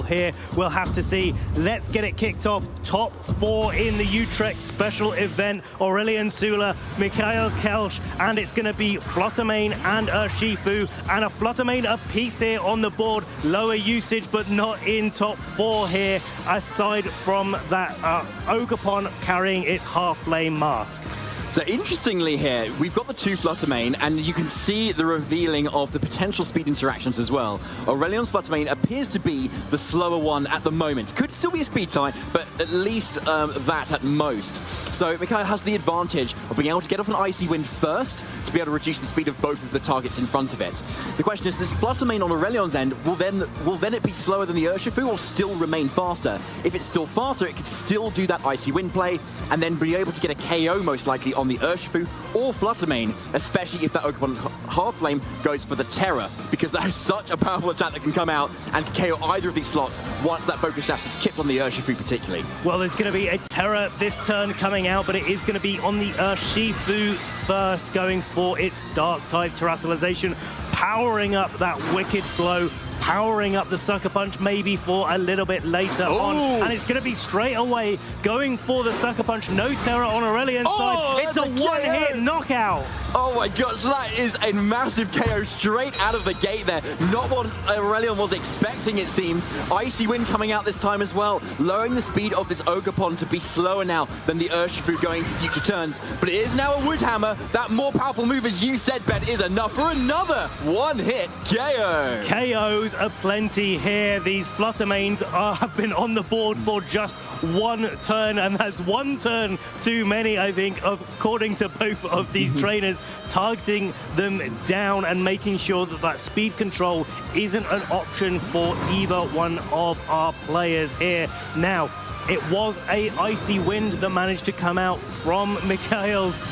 Here we'll have to see. Let's get it kicked off. Top 4 in the Utrecht special event. Aurelien Soula, Mikhail Kelsch, and it's going to be Fluttermane and Shifu, and a Fluttermane apiece here on the board. Lower usage, but not in top 4 here, aside from that Ogerpon carrying its half-flame mask. So interestingly here, we've got the 2 Fluttermane, and you can see the revealing of the potential speed interactions as well. Aurelien's Fluttermane appears to be the slower one at the moment. Could still be a speed tie, but at least that at most. So Mikhail has the advantage of being able to get off an Icy Wind first to be able to reduce the speed of both of the targets in front of it. The question is, this Fluttermane on Aurelien's end, will then it be slower than the Urshifu or still remain faster? If it's still faster, it could still do that Icy Wind play and then be able to get a KO most likely on the Urshifu or Fluttermane, especially if that Ogerpon half-flame goes for the Terror, because that is such a powerful attack that can come out and KO either of these slots once that focus shaft is chipped on the Urshifu particularly. Well, there's going to be a Terror this turn coming out, but it is going to be on the Urshifu first, going for its Dark-type Terrestrialization, powering up that Wicked Blow, powering up the Sucker Punch maybe for a little bit later on. And it's going to be straight away going for the Sucker Punch. No Terror on Aurelien's side. It's a one-hit knockout. Oh my gosh, that is a massive KO straight out of the gate there. Not what Aurelien was expecting, it seems. Icy Wind coming out this time as well, lowering the speed of this Ogerpon to be slower now than the Urshifu going to future turns. But it is now a Wood Hammer. That more powerful move, as you said, Ben, is enough for another one-hit KO. KOs aplenty here. These Fluttermanes have been on the board for just one turn, and that's one turn too many, I think, according to both of these trainers, targeting them down and making sure that that speed control isn't an option for either one of our players here. Now, it was a Icy Wind that managed to come out from Mikhail's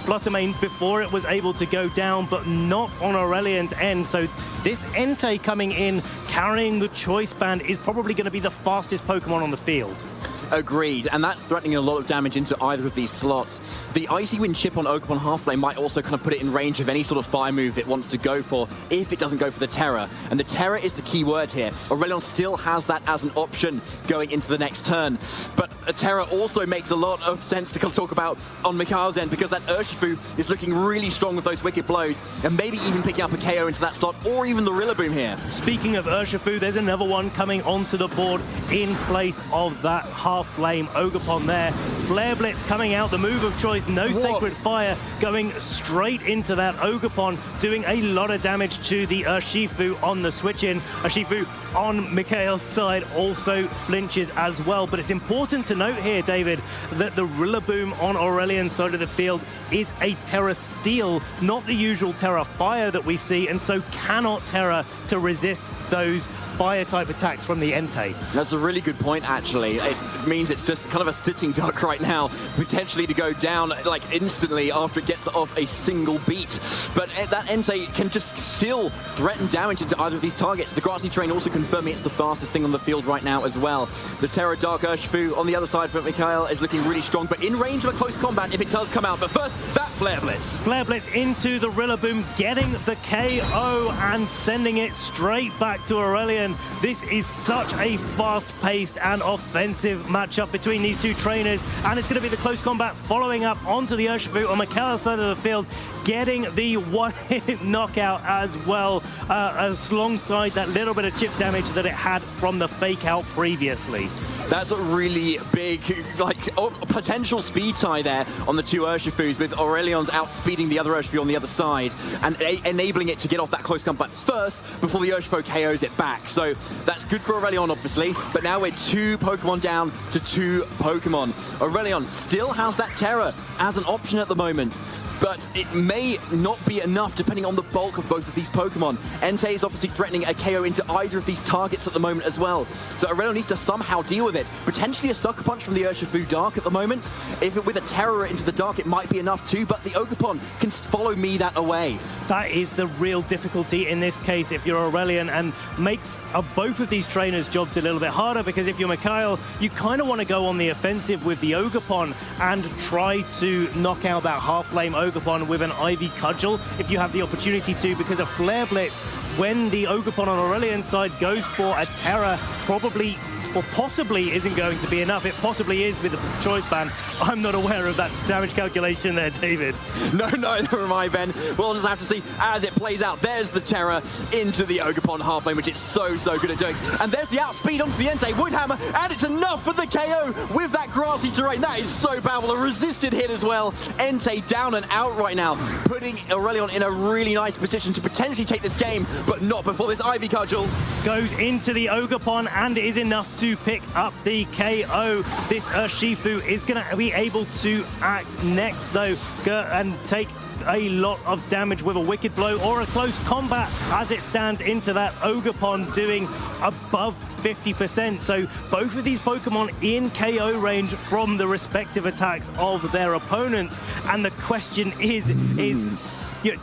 Fluttermane before it was able to go down, but not on Aurelien's end. So this Entei coming in, carrying the Choice Band, is probably going to be the fastest Pokemon on the field. Agreed, and that's threatening a lot of damage into either of these slots. The Icy Wind chip on Ogerpon Half-Flame might also kind of put it in range of any sort of fire move it wants to go for if it doesn't go for the Terror. And the Terror is the key word here. Aurelien still has that as an option going into the next turn. But a Terror also makes a lot of sense to talk about on Mikhail's end, because that Urshifu is looking really strong with those Wicked Blows, and maybe even picking up a KO into that slot, or even the Rillaboom here. Speaking of Urshifu, there's another one coming onto the board in place of that Half-Flame Ogerpon there. Flare Blitz coming out, the move of choice, no Sacred Fire, going straight into that Ogerpon, doing a lot of damage to the Urshifu on the switch-in. Urshifu on Mikhail's side also flinches as well, but it's important to note here, David, that the Rillaboom on Aurelien's side of the field is a Terra Steel, not the usual Terra Fire that we see, and so cannot Terra to resist those fire-type attacks from the Entei. That's a really good point, actually. It means it's just kind of a sitting duck right now, potentially to go down like instantly after it gets off a single beat. But that Entei can just still threaten damage into either of these targets. The Grassy Terrain also confirming it's the fastest thing on the field right now as well. The Terra Dark Urshifu on the other side for Mikhail is looking really strong, but in range of a close combat if it does come out. But first, that Flare Blitz. Flare Blitz into the Rillaboom, getting the KO and sending it straight back to Aurelien. This is such a fast-paced and offensive matchup between these two trainers, and it's going to be the close combat following up onto the Urshifu on Mikhail's side of the field, getting the one-hit knockout as well, alongside that little bit of chip damage that it had from the fake out previously. That's a really big, potential speed tie there on the two Urshifus, with Aurelien's outspeeding the other Urshifu on the other side and enabling it to get off that close combat first before the Urshifu KOs it back. So that's good for Aurelien, obviously, but now we're 2 Pokemon down to 2 Pokemon. Aurelien still has that Terror as an option at the moment, but it may not be enough depending on the bulk of both of these Pokemon. Entei is obviously threatening a KO into either of these targets at the moment as well. So Aurelien needs to somehow deal with of it. Potentially a Sucker Punch from the Urshifu Dark at the moment. If it with a Terror into the Dark, it might be enough too, but the Ogerpon can follow me that away. That is the real difficulty in this case if you're Aurelien, and makes both of these trainers' jobs a little bit harder, because if you're Mikhail, you kind of want to go on the offensive with the Ogerpon and try to knock out that half-flame Ogerpon with an Ivy Cudgel if you have the opportunity to, because a Flare Blitz, when the Ogerpon on Aurelien's side goes for a Terror, probably or possibly isn't going to be enough. It possibly is with the choice ban. I'm not aware of that damage calculation there, David. No, never mind, Ben. We'll just have to see as it plays out. There's the Terror into the Ogerpon half lane, which it's so good at doing. And there's the outspeed onto the Entei Woodhammer, and it's enough for the KO with that grassy terrain. That is so powerful. A resisted hit as well. Entei down and out right now, putting Aurelien in a really nice position to potentially take this game, but not before this Ivy Cudgel. Goes into the Ogerpon and is enough to pick up the KO. This Urshifu is going to be able to act next, though, and take a lot of damage with a Wicked Blow or a close combat as it stands into that Ogerpon, doing above 50%. So both of these Pokemon in KO range from the respective attacks of their opponents. And the question is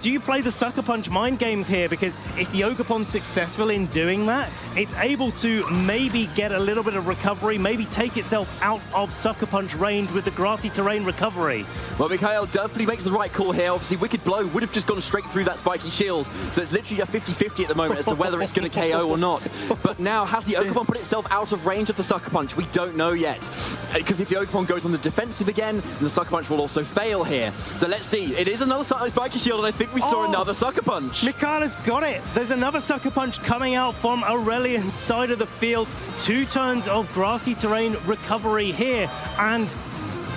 do you play the Sucker Punch mind games here? Because if the Ogerpon's successful in doing that, it's able to maybe get a little bit of recovery, maybe take itself out of Sucker Punch range with the grassy terrain recovery. Well, Mikhail definitely makes the right call here. Obviously, Wicked Blow would have just gone straight through that spiky shield. So it's literally a 50-50 at the moment as to whether it's going to KO or not. But now, has the Ogerpon put itself out of range of the Sucker Punch? We don't know yet. Because if the Ogerpon goes on the defensive again, the Sucker Punch will also fail here. So let's see. It is another spiky shield, and I think we saw another Sucker Punch. Mikhail has got it. There's another Sucker Punch coming out from Aurelien's side of the field. 2 turns of grassy terrain recovery here, and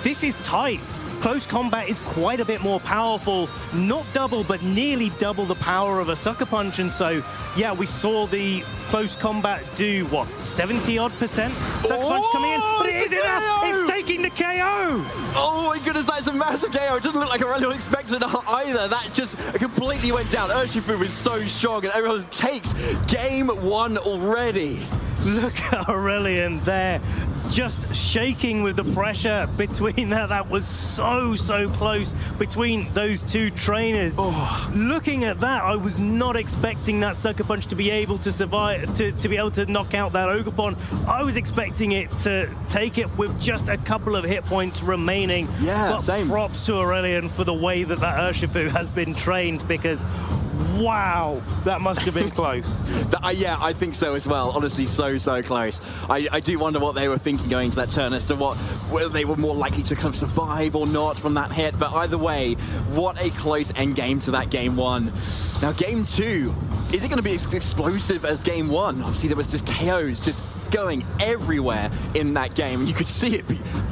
this is tight. Close combat is quite a bit more powerful. Not double, but nearly double the power of a Sucker Punch. And so, yeah, we saw the close combat do, what, 70-odd%? Sucker Punch coming in, but it is enough! It's taking the KO! Oh my goodness, that's a massive KO. It doesn't look like Aurelien expected either. That just completely went down. Urshifu is so strong, and everyone takes game 1 already. Look at Aurelien there, just shaking with the pressure between that. That was so close between those 2 trainers. Looking at that, I was not expecting that Sucker Punch to be able to survive, to be able to knock out that Ogerpon. I was expecting it to take it with just a couple of hit points remaining. Yeah, but same. Props to Aurelien for the way that Urshifu has been trained, because wow, that must have been close. Yeah, I think so as well. Honestly, so close. I do wonder what they were thinking going into that turn as to whether they were more likely to kind of survive or not from that hit. But either way, what a close end game to that game 1. Now, game 2, is it going to be as explosive as game 1? Obviously, there was just KOs just going everywhere in that game, and you could see it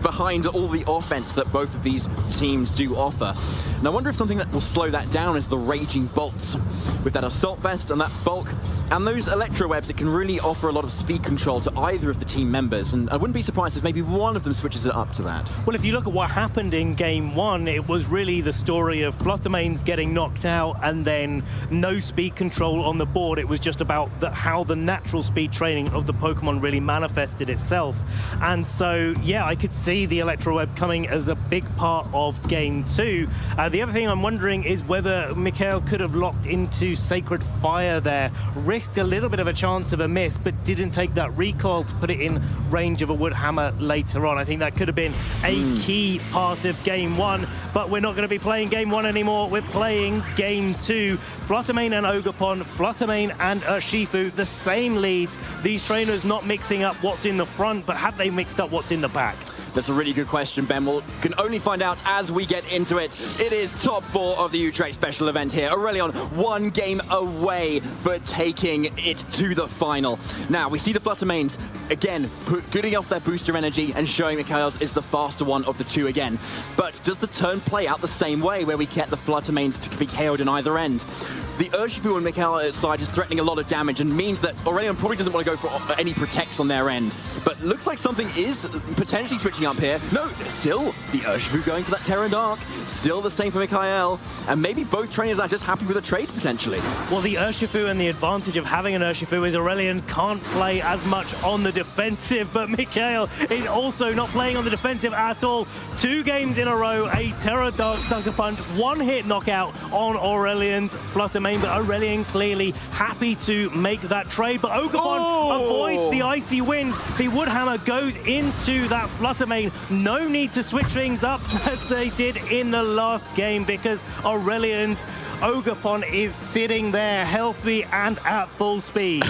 behind all the offense that both of these teams do offer. And I wonder if something that will slow that down is the Raging Bolts. With that Assault Vest and that bulk and those Electro Webs, it can really offer a lot of speed control to either of the team members, and I wouldn't be surprised if maybe one of them switches it up to that. Well, if you look at what happened in game 1, it was really the story of Fluttermane's getting knocked out and then no speed control on the board. It was just about how the natural speed training of the Pokemon really manifested itself. And so, yeah, I could see the Electro Web coming as a big part of game 2. The other thing I'm wondering is whether Mikhail could have locked into Sacred Fire there, risked a little bit of a chance of a miss, but didn't take that recoil to put it in range of a Wood Hammer later on. I think that could have been a key part of game 1, but we're not going to be playing game 1 anymore. We're playing game 2. Fluttermane and Ogerpon, Fluttermane and Urshifu, the same leads. These trainers not mixing up what's in the front, but have they mixed up what's in the back? That's a really good question, Ben. We can only find out as we get into it. It is top 4 of the Utrecht special event here. Aurelien 1 game away for taking it to the final. Now, we see the Fluttermanes, again, getting off their booster energy and showing Mikhail's is the faster one of the 2 again. But does the turn play out the same way, where we get the Fluttermanes to be KO'd in either end? the Urshifu on Mikhail's side is threatening a lot of damage and means that Aurelien probably doesn't want to go for any protects on their end. But looks like something is potentially switching up here. No, still the Urshifu going for that Terra Dark. Still the same for Mikhail. And maybe both trainers are just happy with a trade, potentially. Well, the Urshifu and the advantage of having an Urshifu is Aurelien can't play as much on the defensive, but Mikhail is also not playing on the defensive at all. 2 games in a row, a Terra Dark Sucker Punch, 1-hit knockout on Aurelien's Flutter Mane, but Aurelien clearly happy to make that trade. But Ogerpon avoids the Icy Wind. The Woodhammer goes into that Flutter Mane. No need to switch things up as they did in the last game, because Aurelien's Ogerpon is sitting there healthy and at full speed.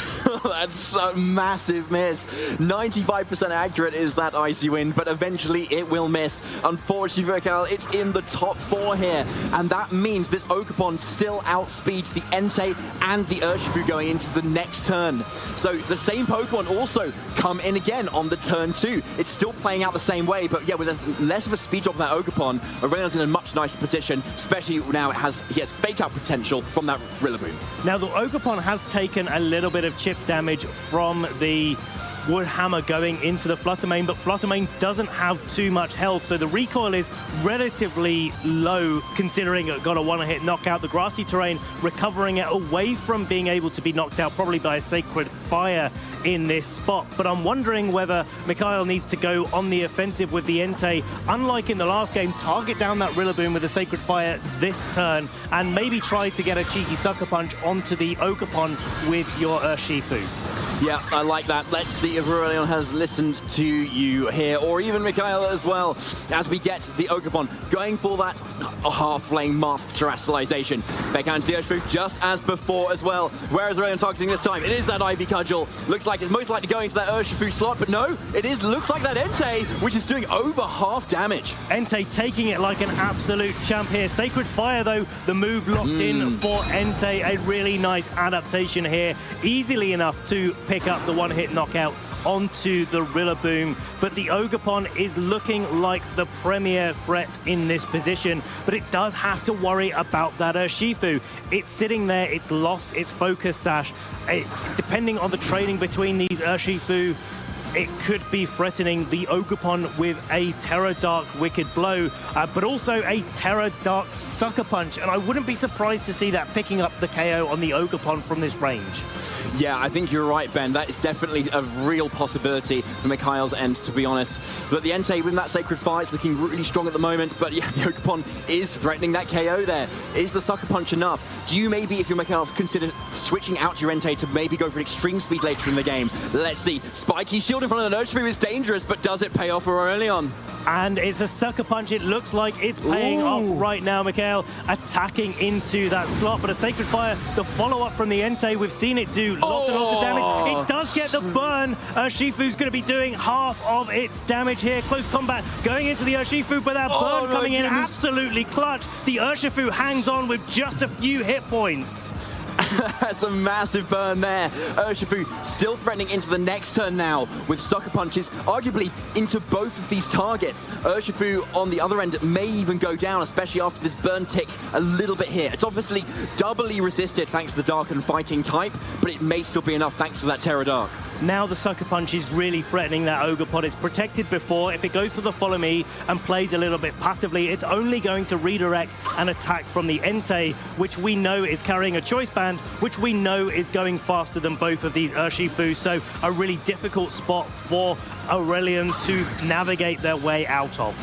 That's a massive miss. 95% accurate is that Icy Wind, but eventually it will miss. Unfortunately, Mikhail, it's in the top 4 here, and that means this Ogerpon still outspeeds the Entei and the Urshifu going into the next turn. So the same Pokemon also come in again on the turn 2. It's still playing out the same way, but yeah, with less of a speed drop than that Ogerpon, Aurelien's in a much nicer position, especially now he has fake out potential from that Rillaboom. Now the Ogerpon has taken a little bit of chip damage from the Woodhammer going into the Flutter Mane, but Flutter Mane doesn't have too much health, so the recoil is relatively low considering it got a 1-hit knockout. The grassy terrain recovering it away from being able to be knocked out probably by a Sacred Fire in this spot. But I'm wondering whether Mikhail needs to go on the offensive with the Entei. Unlike in the last game, target down that Rillaboom with a Sacred Fire this turn and maybe try to get a cheeky Sucker Punch onto the Ogerpon with your Urshifu. Yeah, I like that. Let's see if Aurelien has listened to you here, or even Mikhail as well, as we get the Ogerpon going for that half-flame mask terrestrialization. Back out into the Urshifu just as before as well. Where is Aurelien targeting this time? It is that Ivy Cudgel. Looks like it's most likely going to that Urshifu slot, but no, looks like that Entei, which is doing over half damage. Entei taking it like an absolute champ here. Sacred Fire, though, the move locked in for Entei. A really nice adaptation here. Easily enough to pick up the 1-hit knockout onto the Rillaboom, but the Ogerpon is looking like the premier threat in this position, but it does have to worry about that Urshifu. It's sitting there, it's lost its focus sash. Depending on the trading between these Urshifu, it could be threatening the Ogerpon with a Terra Dark Wicked Blow, but also a Terra Dark Sucker Punch, and I wouldn't be surprised to see that picking up the KO on the Ogerpon from this range. Yeah, I think you're right, Ben. That is definitely a real possibility for Mikhail's end, to be honest. But the Entei with that Sacred Fire is looking really strong at the moment. But yeah, the Ogerpon is threatening that KO there. Is the Sucker Punch enough? Do you maybe, if you're Mikhail, consider switching out your Entei to maybe go for an extreme speed later in the game? Let's see. Spiky Shield in front of the Urshifu is dangerous, but does it pay off for Aurelien? And it's a Sucker Punch. It looks like it's paying off right now. Mikhail attacking into that slot, but a Sacred Fire, the follow-up from the Entei, we've seen it do lots and lots of damage. It does get the burn. Urshifu's going to be doing half of its damage here. Close combat going into the Urshifu, but that burn coming in absolutely clutch. The Urshifu hangs on with just a few hit points. That's a massive burn there. Urshifu still threatening into the next turn now with Sucker Punches, arguably into both of these targets. Urshifu on the other end may even go down, especially after this burn tick a little bit here. It's obviously doubly resisted thanks to the Dark and Fighting type, but it may still be enough thanks to that Terra Dark. Now the Sucker Punch is really threatening that Ogerpon. It's protected before. If it goes for the follow me and plays a little bit passively, it's only going to redirect an attack from the Entei, which we know is carrying a Choice Band, which we know is going faster than both of these Urshifu. So a really difficult spot for Aurelien to navigate their way out of.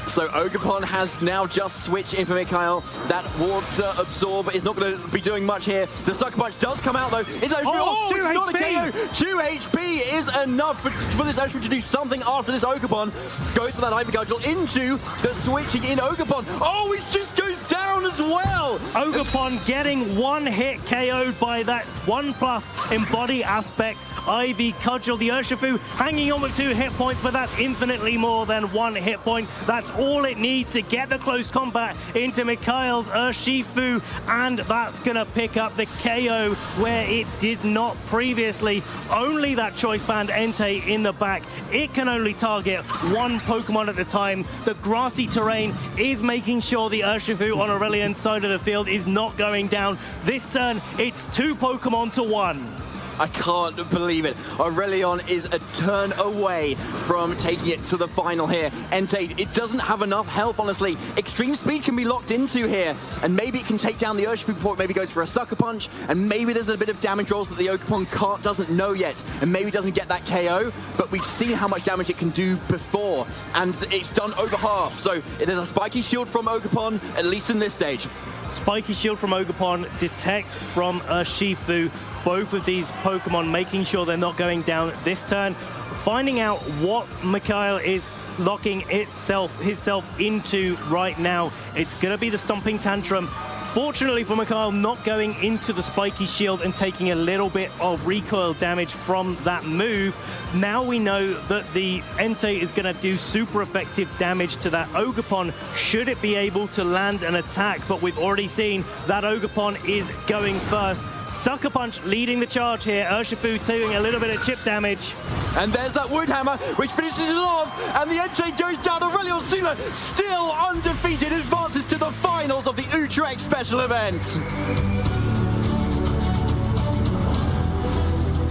So Ogerpon has now just switched in for Mikhail. That Water Absorb is not going to be doing much here. The Sucker Punch does come out though. It's actually, it's not a KO. 2 HP is enough for this Urshifu to do something after this Ogerpon. Goes for that Ivy Cudgel into the switching in Ogerpon. Oh, it just goes down as well. Ogerpon getting 1-hit KO'd by that 1+ Embody Aspect Ivy Cudgel. The Urshifu hanging on with 2 hit points, but that's infinitely more than 1 hit point. That's all it needs to get the close combat into Mikhail's Urshifu, and that's going to pick up the KO where it did not previously. Only that Choice Band Entei in the back. It can only target one Pokemon at a time. The grassy terrain is making sure the Urshifu on Aurelien's side of the field is not going down. This turn, it's 2 Pokemon to 1. I can't believe it. Aurelien is a turn away from taking it to the final here. Entei, it doesn't have enough health, honestly. Extreme speed can be locked into here, and maybe it can take down the Urshifu before it maybe goes for a Sucker Punch, and maybe there's a bit of damage rolls that the Ogerpon doesn't know yet, and maybe doesn't get that KO, but we've seen how much damage it can do before, and it's done over half. So there's a Spiky Shield from Ogerpon, at least in this stage. Spiky Shield from Ogerpon, Detect from Urshifu. Both of these Pokemon making sure they're not going down this turn. Finding out what Mikhail is locking himself into right now. It's going to be the Stomping Tantrum. Fortunately for Mikhail, not going into the Spiky Shield and taking a little bit of recoil damage from that move. Now we know that the Entei is going to do super effective damage to that Ogerpon should it be able to land an attack, but we've already seen that Ogerpon is going first. Sucker Punch leading the charge here. Urshifu doing a little bit of chip damage. And there's that Wood Hammer, which finishes it off, and the Entei goes down. Aurelien Soula, still undefeated, advances to the finals of the Utrecht special event.